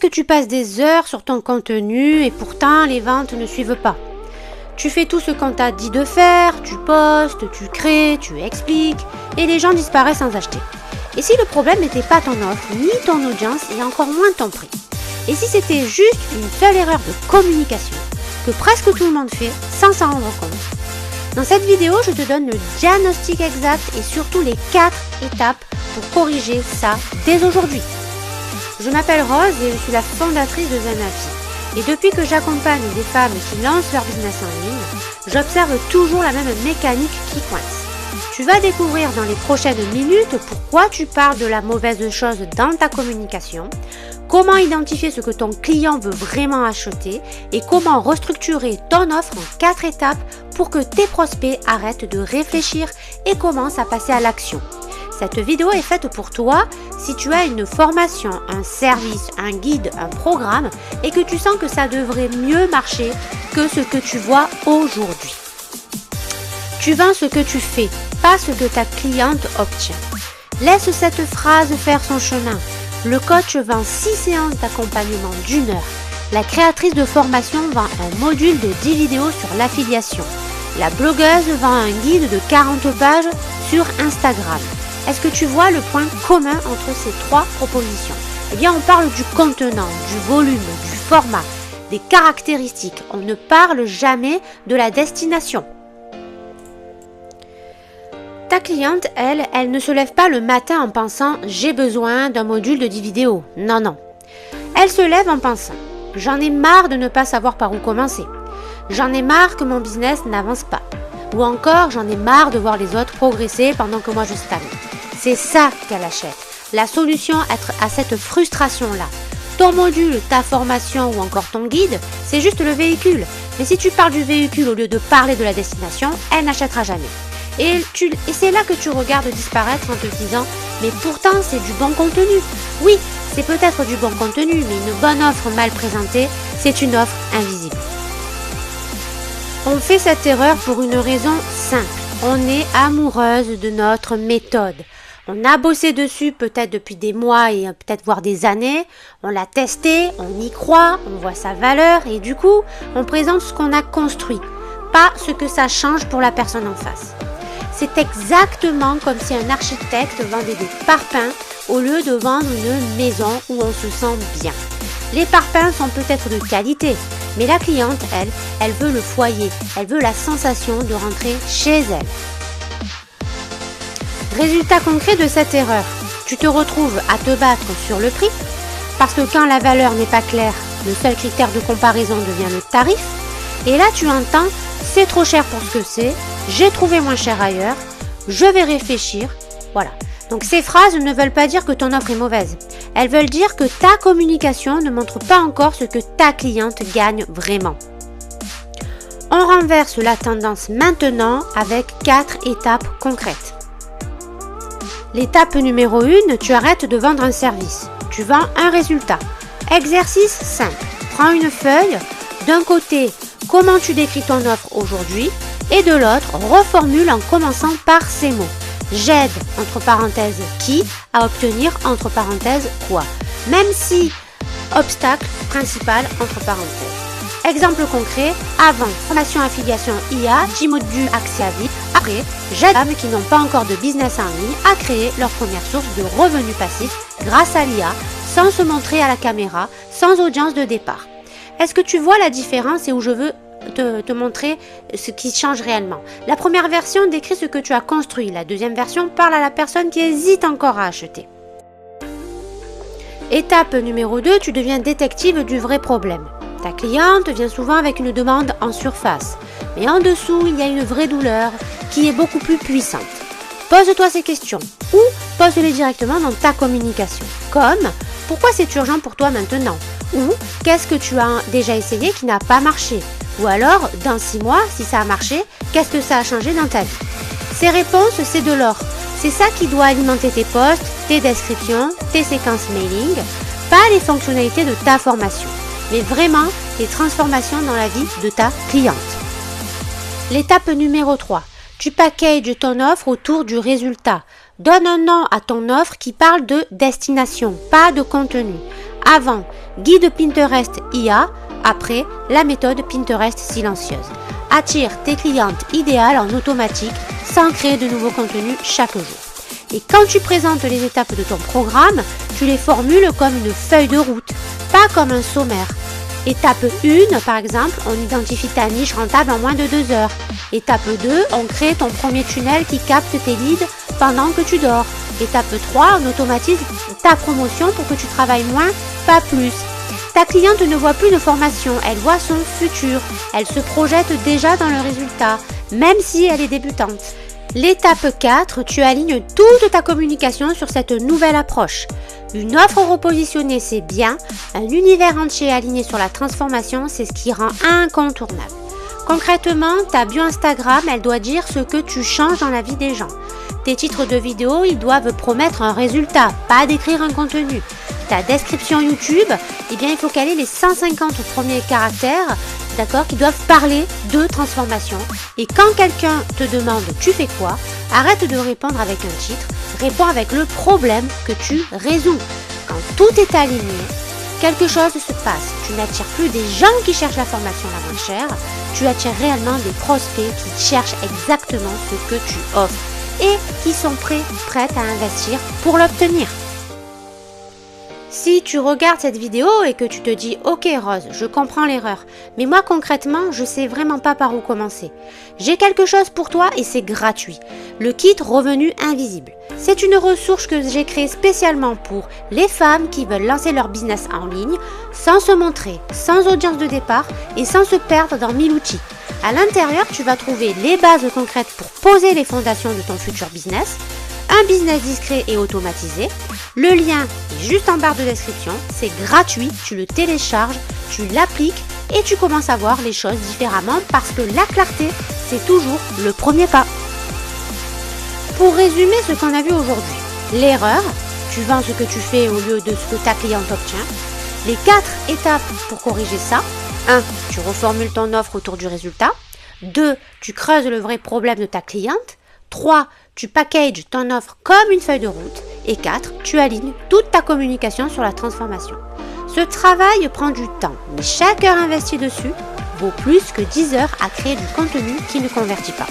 que tu passes des heures sur ton contenu et pourtant les ventes ne suivent pas. Tu fais tout ce qu'on t'a dit de faire, tu postes, tu crées, tu expliques et les gens disparaissent sans acheter. Et si le problème n'était pas ton offre, ni ton audience et encore moins ton prix? Et si c'était juste une seule erreur de communication que presque tout le monde fait sans s'en rendre compte? Dans cette vidéo, je te donne le diagnostic exact et surtout les 4 étapes pour corriger ça dès aujourd'hui. Je m'appelle Rose et je suis la fondatrice de Zanafi. Et depuis que j'accompagne des femmes qui lancent leur business en ligne, j'observe toujours la même mécanique qui coince. Tu vas découvrir dans les prochaines minutes pourquoi tu parles de la mauvaise chose dans ta communication, comment identifier ce que ton client veut vraiment acheter et comment restructurer ton offre en 4 étapes pour que tes prospects arrêtent de réfléchir et commencent à passer à l'action. Cette vidéo est faite pour toi si tu as une formation, un service, un guide, un programme et que tu sens que ça devrait mieux marcher que ce que tu vois aujourd'hui. Tu vends ce que tu fais, pas ce que ta cliente obtient. Laisse cette phrase faire son chemin. Le coach vend 6 séances d'accompagnement d'1 heure. La créatrice de formation vend un module de 10 vidéos sur l'affiliation. La blogueuse vend un guide de 40 pages sur Instagram. Est-ce que tu vois le point commun entre ces 3 propositions? Eh bien, on parle du contenant, du volume, du format, des caractéristiques. On ne parle jamais de la destination. Ta cliente, elle ne se lève pas le matin en pensant « j'ai besoin d'un module de 10 vidéos ». Non, non. Elle se lève en pensant « j'en ai marre de ne pas savoir par où commencer. J'en ai marre que mon business n'avance pas. Ou encore, j'en ai marre de voir les autres progresser pendant que moi je stagne. » C'est ça qu'elle achète. La solution à cette frustration-là. Ton module, ta formation ou encore ton guide, c'est juste le véhicule. Mais si tu parles du véhicule au lieu de parler de la destination, elle n'achètera jamais. Et c'est là que tu regardes disparaître en te disant « mais pourtant c'est du bon contenu ». Oui, c'est peut-être du bon contenu, mais une bonne offre mal présentée, c'est une offre invisible. On fait cette erreur pour une raison simple. On est amoureuse de notre méthode. On a bossé dessus peut-être depuis des mois et peut-être voire des années. On l'a testé, on y croit, on voit sa valeur et du coup, on présente ce qu'on a construit, pas ce que ça change pour la personne en face. C'est exactement comme si un architecte vendait des parpaings au lieu de vendre une maison où on se sent bien. Les parpaings sont peut-être de qualité, mais la cliente, elle veut le foyer, elle veut la sensation de rentrer chez elle. Résultat concret de cette erreur, tu te retrouves à te battre sur le prix, parce que quand la valeur n'est pas claire, le seul critère de comparaison devient le tarif, et là tu entends « c'est trop cher pour ce que c'est », j'ai trouvé moins cher ailleurs, je vais réfléchir, voilà. Donc ces phrases ne veulent pas dire que ton offre est mauvaise. Elles veulent dire que ta communication ne montre pas encore ce que ta cliente gagne vraiment. On renverse la tendance maintenant avec 4 étapes concrètes. L'étape numéro 1, tu arrêtes de vendre un service. Tu vends un résultat. Exercice simple. Prends une feuille. D'un côté, comment tu décris ton offre aujourd'hui et de l'autre, reformule en commençant par ces mots. J'aide, entre parenthèses, qui à obtenir, entre parenthèses, quoi. Même si, obstacle principal, entre parenthèses. Exemple concret, avant, formation affiliation IA, 10 modules accès à vie. Après, j'aide les femmes qui n'ont pas encore de business en ligne à créer leur première source de revenus passifs grâce à l'IA, sans se montrer à la caméra, sans audience de départ. Est-ce que tu vois la différence et où je veux te montrer ce qui change réellement? La première version décrit ce que tu as construit. La deuxième version parle à la personne qui hésite encore à acheter. Étape numéro 2, tu deviens détective du vrai problème. Ta cliente vient souvent avec une demande en surface, mais en dessous, il y a une vraie douleur qui est beaucoup plus puissante. Pose-toi ces questions ou pose-les directement dans ta communication. Comme « Pourquoi c'est urgent pour toi maintenant ?» ou « Qu'est-ce que tu as déjà essayé qui n'a pas marché ?» ou alors « Dans 6 mois, si ça a marché, qu'est-ce que ça a changé dans ta vie ?» Ces réponses, c'est de l'or. C'est ça qui doit alimenter tes posts, tes descriptions, tes séquences mailing, pas les fonctionnalités de ta formation, mais vraiment les transformations dans la vie de ta cliente. L'étape numéro 3. Tu packages ton offre autour du résultat. Donne un nom à ton offre qui parle de destination, pas de contenu. Avant, Guide Pinterest IA, après la méthode Pinterest silencieuse. Attire tes clientes idéales en automatique sans créer de nouveaux contenus chaque jour. Et quand tu présentes les étapes de ton programme, tu les formules comme une feuille de route, pas comme un sommaire. Étape 1, par exemple, on identifie ta niche rentable en moins de 2 heures. Étape 2, on crée ton premier tunnel qui capte tes leads pendant que tu dors. Étape 3, on automatise ta promotion pour que tu travailles moins, pas plus. Ta cliente ne voit plus de formation, elle voit son futur. Elle se projette déjà dans le résultat, même si elle est débutante. L'étape 4, tu alignes toute ta communication sur cette nouvelle approche. Une offre repositionnée, c'est bien. Un univers entier aligné sur la transformation, c'est ce qui rend incontournable. Concrètement, ta bio Instagram, elle doit dire ce que tu changes dans la vie des gens. Tes titres de vidéo, ils doivent promettre un résultat, pas décrire un contenu. Ta description YouTube, eh bien, il faut caler les 150 premiers caractères, d'accord, qui doivent parler de transformation. Et quand quelqu'un te demande « tu fais quoi ?», arrête de répondre avec un titre, réponds avec le problème que tu résous. Quand tout est aligné, quelque chose se passe. Tu n'attires plus des gens qui cherchent la formation la moins chère, tu attires réellement des prospects qui cherchent exactement ce que tu offres et qui sont prêtes à investir pour l'obtenir. Si tu regardes cette vidéo et que tu te dis « Ok Rose, je comprends l'erreur, mais moi concrètement, je sais vraiment pas par où commencer. J'ai quelque chose pour toi et c'est gratuit. Le kit Revenu Invisible. C'est une ressource que j'ai créée spécialement pour les femmes qui veulent lancer leur business en ligne sans se montrer, sans audience de départ et sans se perdre dans 1000 outils. À l'intérieur, tu vas trouver les bases concrètes pour poser les fondations de ton futur business, un business discret et automatisé. Le lien est juste en barre de description, c'est gratuit, tu le télécharges, tu l'appliques et tu commences à voir les choses différemment parce que la clarté, c'est toujours le premier pas. Pour résumer ce qu'on a vu aujourd'hui, l'erreur, tu vends ce que tu fais au lieu de ce que ta cliente obtient. Les 4 étapes pour corriger ça. 1. Tu reformules ton offre autour du résultat. 2. Tu creuses le vrai problème de ta cliente. 3. Tu packages ton offre comme une feuille de route. Et 4. Tu alignes toute ta communication sur la transformation. Ce travail prend du temps, mais chaque heure investie dessus vaut plus que 10 heures à créer du contenu qui ne convertit pas.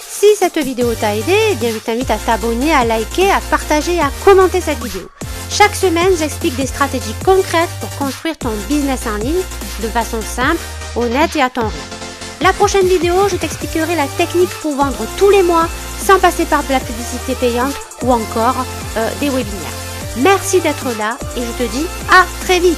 Si cette vidéo t'a aidé, eh bien je t'invite à t'abonner, à liker, à partager et à commenter cette vidéo. Chaque semaine, j'explique des stratégies concrètes pour construire ton business en ligne de façon simple, honnête et à ton rythme. La prochaine vidéo, je t'expliquerai la technique pour vendre tous les mois sans passer par de la publicité payante ou encore des webinaires. Merci d'être là et je te dis à très vite.